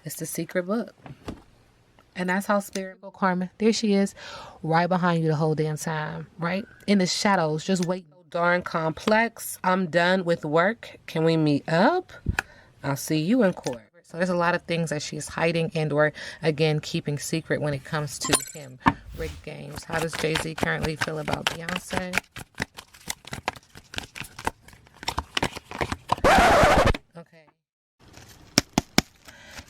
It's the secret book. And that's how spirit will karma. There she is, right behind you the whole damn time, right? In the shadows, just wait. Darn complex. I'm done with work. Can we meet up? I'll see you in court. So there's a lot of things that she's hiding and or again keeping secret when it comes to him. Rigged games. How does Jay-Z currently feel about Beyonce? Okay.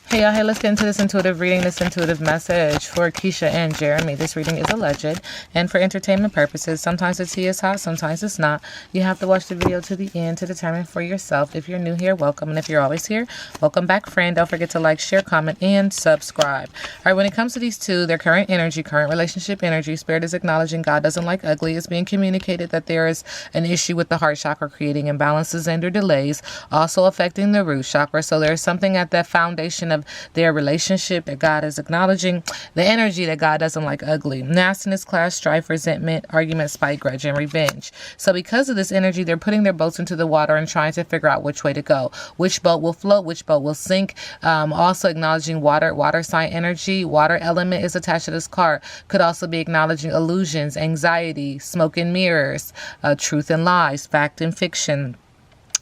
Hey y'all, hey, let's get into this intuitive reading, this intuitive message for Keesha and Jeremy. This reading is alleged and for entertainment purposes. Sometimes the tea is hot, sometimes it's not. You have to watch the video to the end to determine for yourself. If you're new here, welcome. And if you're always here, welcome back, friend. Don't forget to like, share, comment, and subscribe. All right, when it comes to these two, their current energy, current relationship energy, Spirit is acknowledging God doesn't like ugly. It's being communicated that there is an issue with the heart chakra creating imbalances and or delays, also affecting the root chakra. So there's something at that foundation of their relationship that God is acknowledging, the energy that God doesn't like ugly, nastiness, clash, strife, resentment, argument, spite, grudge, and revenge. So because of this energy, they're putting their boats into the water and trying to figure out which way to go, which boat will float, which boat will sink. Also acknowledging water sign energy. Water element is attached to this card. Could also be acknowledging illusions, anxiety, smoke and mirrors, truth and lies, fact and fiction.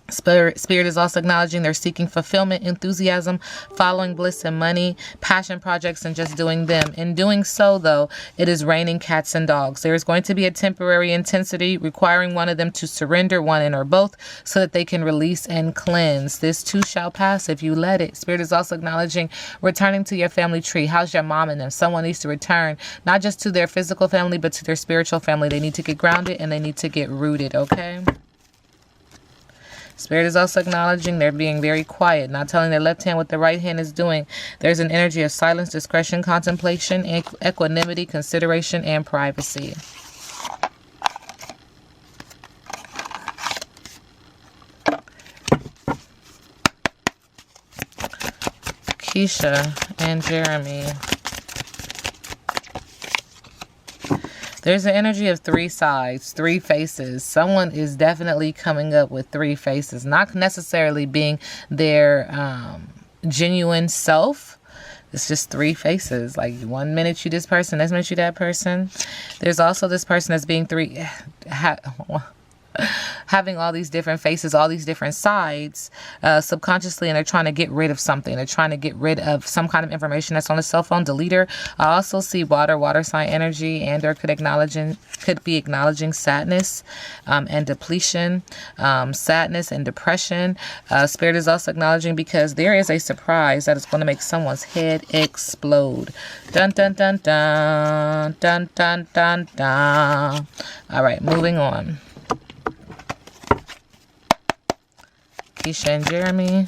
Spirit is also acknowledging they're seeking fulfillment, enthusiasm, following bliss and money, passion projects, and just doing them. In doing so, though, it is raining cats and dogs. There is going to be a temporary intensity requiring one of them to surrender, one and or both, so that they can release and cleanse. This too shall pass if you let it. Spirit is also acknowledging returning to your family tree. How's your mom and them? Someone needs to return, not just to their physical family, but to their spiritual family. They need to get grounded and they need to get rooted, okay? Spirit is also acknowledging they're being very quiet, not telling their left hand what the right hand is doing. There's an energy of silence, discretion, contemplation, equanimity, consideration, and privacy. Keesha and Jeremy. There's an energy of three sides, three faces. Someone is definitely coming up with three faces, not necessarily being their genuine self. It's just three faces. Like 1 minute you this person, next minute you that person. There's also this person that's being having all these different faces, all these different sides subconsciously, and they're trying to get rid of something. They're trying to get rid of some kind of information that's on the cell phone, deleter. I also see water sign energy, and or could be acknowledging sadness and depletion, sadness and depression. Spirit is also acknowledging because there is a surprise that is going to make someone's head explode. Dun dun dun dun dun dun dun dun. All right, moving on. Keesha and Jeremy.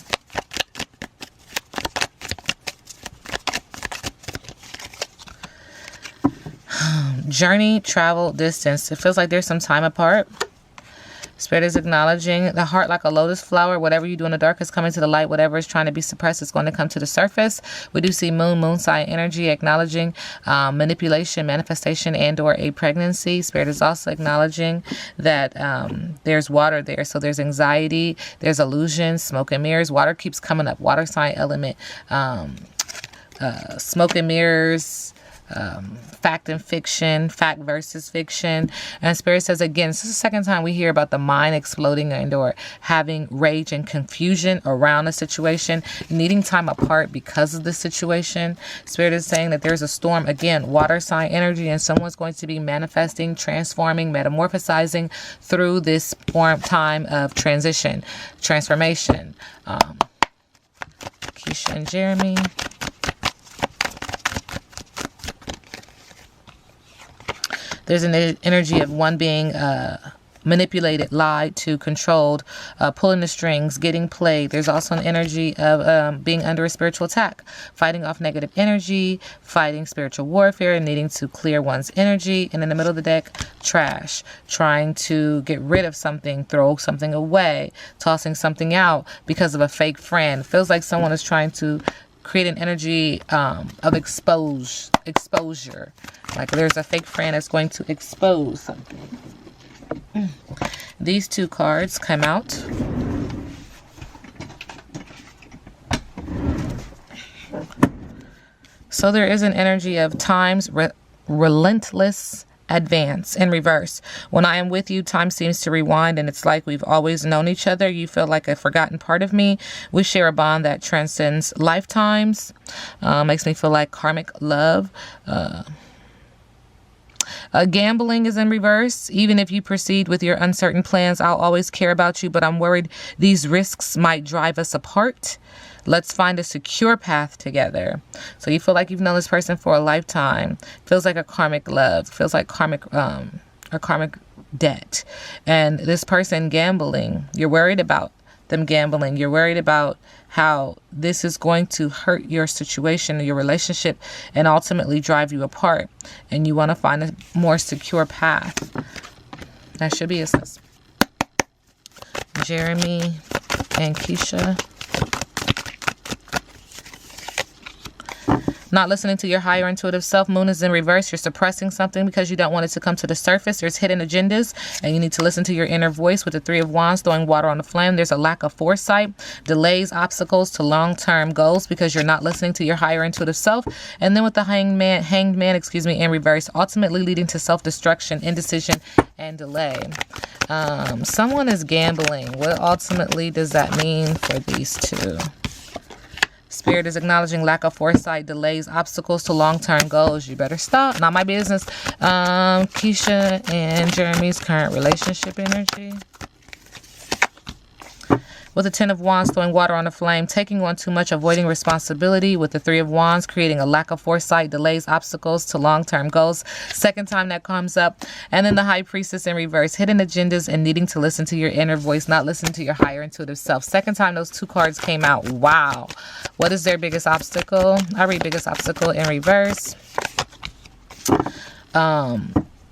Journey, travel, distance. It feels like there's some time apart. Spirit is acknowledging the heart like a lotus flower. Whatever you do in the dark is coming to the light. Whatever is trying to be suppressed is going to come to the surface. We do see moon sign energy acknowledging manipulation, manifestation, and or a pregnancy. Spirit is also acknowledging that there's water there. So there's anxiety, there's illusions, smoke and mirrors. Water keeps coming up. Water sign element, smoke and mirrors, fact and fiction, fact versus fiction. And Spirit says, again, this is the second time we hear about the mind exploding and or having rage and confusion around a situation, needing time apart because of the situation. Spirit is saying that there's a storm, again, water sign energy, and someone's going to be manifesting, transforming, metamorphosizing through this time of transition, transformation. Keesha and Jeremy. There's an energy of one being manipulated, lied to, controlled, pulling the strings, getting played. There's also an energy of being under a spiritual attack, fighting off negative energy, fighting spiritual warfare, and needing to clear one's energy. And in the middle of the deck, trash, trying to get rid of something, throw something away, tossing something out because of a fake friend. Feels like someone is trying to create an energy of exposure. Like there's a fake friend that's going to expose something. These two cards come out. So there is an energy of time's relentless advance in reverse. When I am with you, time seems to rewind, and it's like we've always known each other. You feel like a forgotten part of me. We share a bond that transcends lifetimes. Makes me feel like karmic love. Gambling is in reverse. Even if you proceed with your uncertain plans, I'll always care about you, but I'm worried these risks might drive us apart. Let's find a secure path together. So you feel like you've known this person for a lifetime. Feels like a karmic love. Feels like karmic debt. And this person gambling, you're worried about them gambling. You're worried about how this is going to hurt your situation, your relationship, and ultimately drive you apart. And you want to find a more secure path. That should be a sense. Jeremy and Keesha. Not listening to your higher intuitive self. Moon is in reverse. You're suppressing something because you don't want it to come to the surface. There's hidden agendas, and you need to listen to your inner voice. With the Three of Wands, throwing water on the flame, there's a lack of foresight, delays, obstacles to long-term goals because you're not listening to your higher intuitive self. And then with the hanged man, in reverse, ultimately leading to self-destruction, indecision, and delay. Someone is gambling. What ultimately does that mean for these two? Spirit is acknowledging lack of foresight, delays, obstacles to long-term goals. You better stop. Not my business. Keesha and Jeremy's current relationship energy. With the Ten of Wands, throwing water on the flame, taking on too much, avoiding responsibility. With the Three of Wands, creating a lack of foresight, delays, obstacles to long-term goals. Second time that comes up. And then the High Priestess in reverse, hidden agendas and needing to listen to your inner voice, not listen to your higher intuitive self. Second time those two cards came out. Wow. What is their biggest obstacle? I read biggest obstacle in reverse.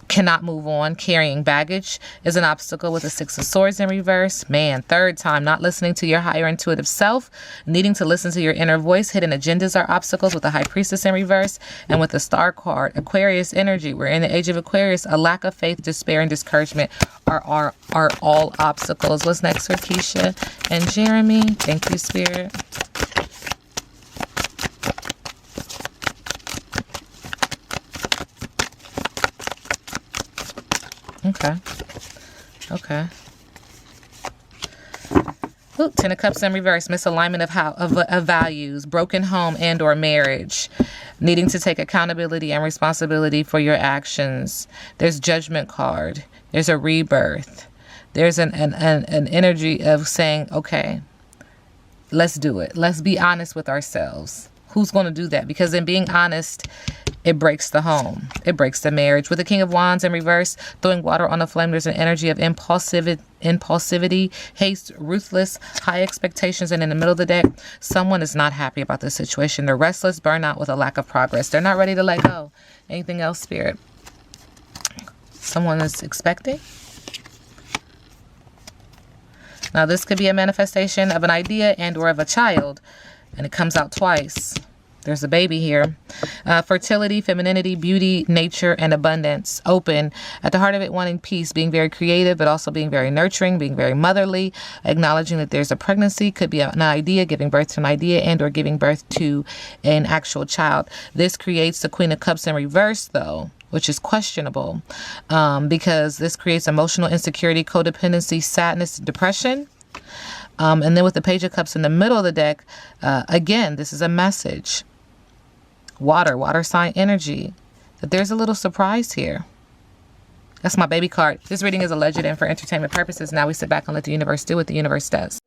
Cannot move on. Carrying baggage is an obstacle with the Six of Swords in reverse. Man, third time, not listening to your higher intuitive self, needing to listen to your inner voice. Hidden agendas are obstacles with the High Priestess in reverse. And with the Star card, Aquarius energy. We're in the age of Aquarius. A lack of faith, despair, and discouragement are all obstacles. What's next for Keesha and Jeremy? Thank you, Spirit. Okay. Ooh, Ten of Cups in reverse. Misalignment of values, broken home and or marriage, needing to take accountability and responsibility for your actions. There's Judgment card. There's a rebirth. There's an energy of saying, okay, let's do it. Let's be honest with ourselves. Who's going to do that? Because in being honest, it breaks the home. It breaks the marriage. With the King of Wands in reverse, throwing water on the flame, there's an energy of impulsivity, haste, ruthless, high expectations. And in the middle of the deck, someone is not happy about this situation. They're restless, burnout with a lack of progress. They're not ready to let go. Anything else, Spirit? Someone is expecting. Now, this could be a manifestation of an idea and or of a child. And it comes out twice. There's a baby here. Fertility, femininity, beauty, nature, and abundance. Open. At the heart of it, wanting peace. Being very creative, but also being very nurturing. Being very motherly. Acknowledging that there's a pregnancy. Could be an idea. Giving birth to an idea and or giving birth to an actual child. This creates the Queen of Cups in reverse, though, which is questionable. Because this creates emotional insecurity, codependency, sadness, depression. And then with the Page of Cups in the middle of the deck, again, this is a message. Water sign energy. That there's a little surprise here. That's my baby card. This reading is alleged and for entertainment purposes. Now we sit back and let the universe do what the universe does.